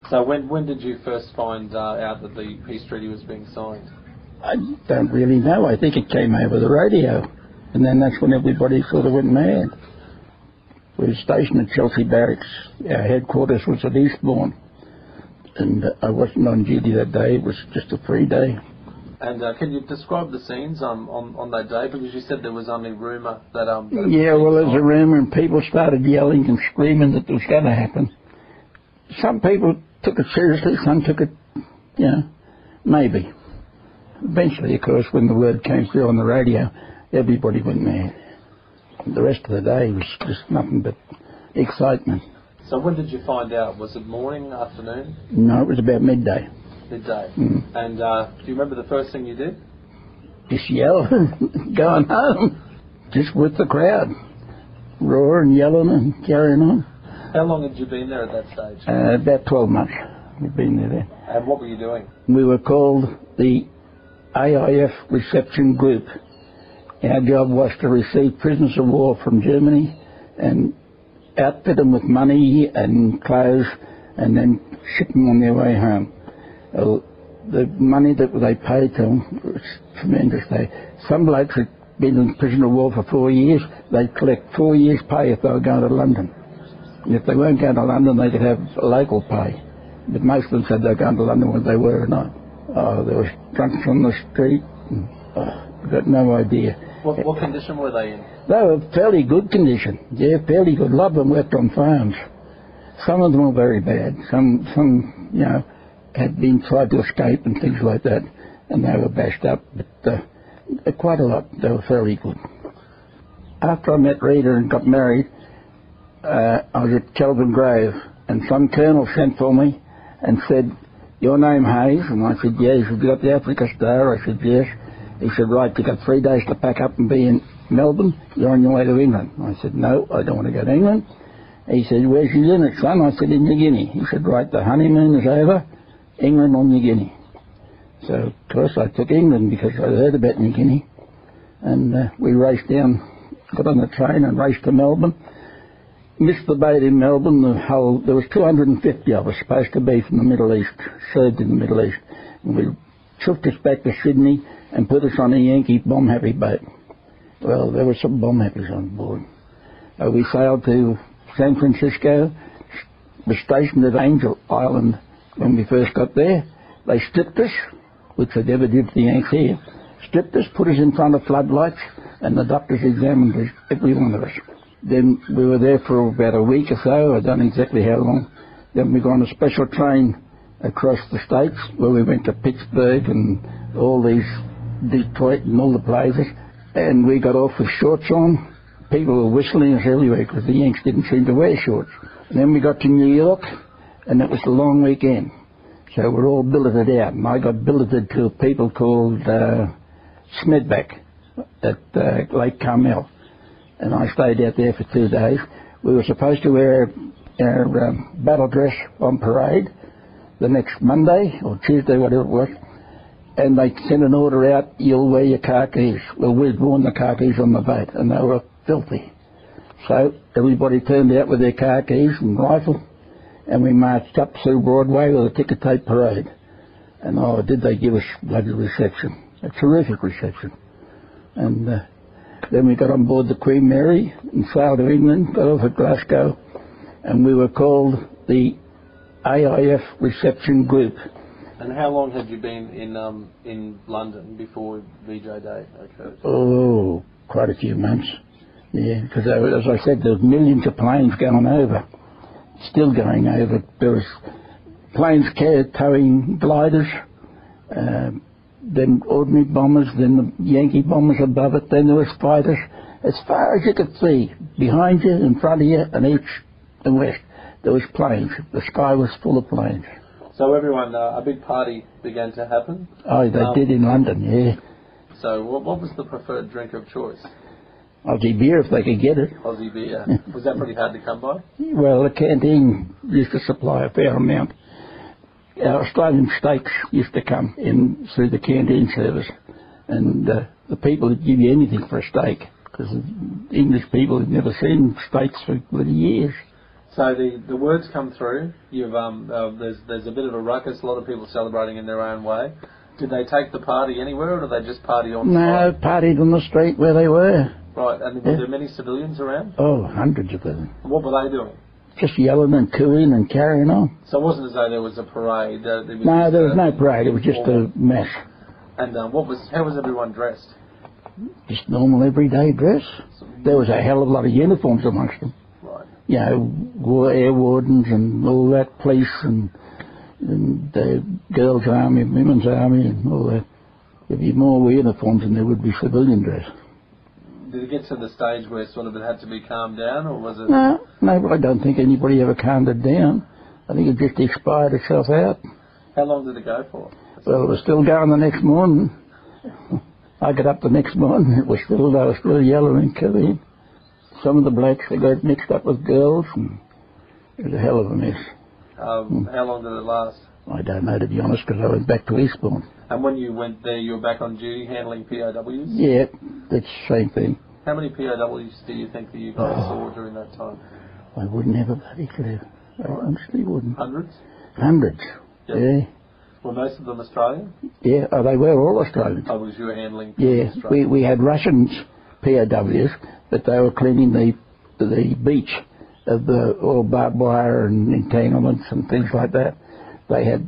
So when did you first find out that the peace treaty was being signed? I don't really know. I think it came over the radio, and then that's when everybody sort of went mad. We were stationed at Chelsea Barracks. Our headquarters was at Eastbourne, and I wasn't on duty that day. It was just a free day. And can you describe the scenes on that day? Because you said there was only rumour that... yeah, well, there was a rumour, and people started yelling and screaming that it was going to happen. Some people took it seriously, some took it, maybe. Eventually, of course, when the word came through on the radio, everybody went mad. The rest of the day was just nothing but excitement. So when did you find out? Was it morning, afternoon? No, it was about midday. Midday. Mm. And do you remember the first thing you did? Just yell, going home, just with the crowd, roaring, yelling and carrying on. How long had you been there at that stage? About 12 months we've been there. And what were you doing? We were called the AIF Reception Group. Our job was to receive prisoners of war from Germany and outfit them with money and clothes and then ship them on their way home. The money that they paid to them was tremendous. Some blokes had been in prison of war for 4 years. They'd collect 4 years' pay if they were going to London. And if they weren't going to London, they could have local pay. But most of them said they were going to London whether they were or not. There was drunks on the street. I've got no idea. What condition were they in? They were fairly good condition. Yeah, fairly good. A lot of them worked on farms. Some of them were very bad. Some had been tried to escape and things like that, and they were bashed up. But quite a lot. They were fairly good. After I met Rita and got married, I was at Kelvin Grove, and some colonel sent for me and said, "Your name Hayes?" And I said, "Yeah." He said, "You got the Africa Star?" I said, "Yes." He said, "Right, you got 3 days to pack up and be in Melbourne. You're on your way to England." I said, "No, I don't want to go to England." He said, "Where's your unit, son?" I said, "In New Guinea." He said, "Right, the honeymoon is over. England or New Guinea." So, of course, I took England because I heard about New Guinea. And we raced down, got on the train and raced to Melbourne. Missed the boat in Melbourne. There was 250 of us supposed to be from the Middle East, served in the Middle East. And we took us back to Sydney and put us on a Yankee bomb-happy boat. Well, there were some bomb-happies on board. We sailed to San Francisco, were stationed at Angel Island when we first got there. They stripped us, which they never did to the Yanks here. Stripped us, put us in front of floodlights, and the doctors examined us, every one of us. Then we were there for about a week or so, I don't know exactly how long. Then we got on a special train across the States where we went to Pittsburgh and all these, Detroit and all the places. And we got off with shorts on. People were whistling us everywhere because the Yanks didn't seem to wear shorts. And then we got to New York, and it was a long weekend. So we're all billeted out, and I got billeted to a people called Smedback at Lake Carmel. And I stayed out there for 2 days. We were supposed to wear our battle dress on parade the next Monday or Tuesday, whatever it was. And they sent an order out, "You'll wear your khakis." Well, we'd worn the khakis on the boat, and they were filthy. So everybody turned out with their khakis and rifle, and we marched up through Broadway with a ticker tape parade. And did they give us bloody reception. A terrific reception. And then we got on board the Queen Mary and sailed to England, got off at Glasgow, and we were called the AIF Reception Group. And how long had you been in London before VJ Day occurred? Oh, quite a few months. Yeah, because as I said, there was millions of planes going over, still going over. There was planes towing gliders, then ordinary bombers, then the Yankee bombers above it, then there was fighters. As far as you could see, behind you, in front of you, and east and west, there was planes. The sky was full of planes. So everyone, a big party began to happen? Oh, they did in London, yeah. So what was the preferred drink of choice? Aussie beer, if they could get it. Aussie beer. Was that pretty hard to come by? Well, the canteen used to supply a fair amount. Our Australian steaks used to come in through the canteen service, and the people would give you anything for a steak, because English people had never seen steaks for years. So the words come through. You've there's a bit of a ruckus. A lot of people celebrating in their own way. Did they take the party anywhere, or did they just party on No, site? partied on the street where they were. Right, and were there many civilians around? Oh, hundreds of them. What were they doing? Just yelling and cooing and carrying on. So it wasn't as though there was a parade. No, there was no parade. It was just a mess. And how was everyone dressed? Just normal everyday dress. There was a hell of a lot of uniforms amongst them. Right. You know, air wardens and all that, police and the girls' army, women's army and all that. There'd be more uniforms than there would be civilian dress. Did it get to the stage where sort of it had to be calmed down, or was it? No, I don't think anybody ever calmed it down. I think it just expired itself out. How long did it go for? Well, it was still going the next morning. I got up the next morning, they were still yelling and killing. Some of the blokes, they got mixed up with girls, and it was a hell of a mess. How long did it last? I don't know, to be honest, because I went back to Eastbourne. And when you went there, you were back on duty handling POWs? Yeah, that's the same thing. How many POWs do you think that you guys saw during that time? I wouldn't have a bloody clue. I honestly wouldn't. Hundreds? Hundreds. Yep. Yeah. Were most of them Australian? Yeah, they were all Australians. Oh, was you were handling Yeah, Australian? we had Russians, POWs, but they were cleaning the beach of all barbed wire and entanglements and things like that. They had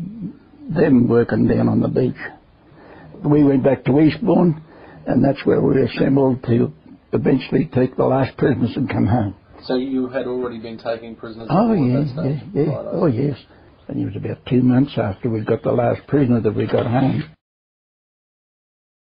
them working down on the beach. We went back to Eastbourne, and that's where we assembled to eventually take the last prisoners and come home. So you had already been taking prisoners? Oh, before yeah, that stage? yeah. Right, Oh, yes. And it was about 2 months after we got the last prisoner that we got home.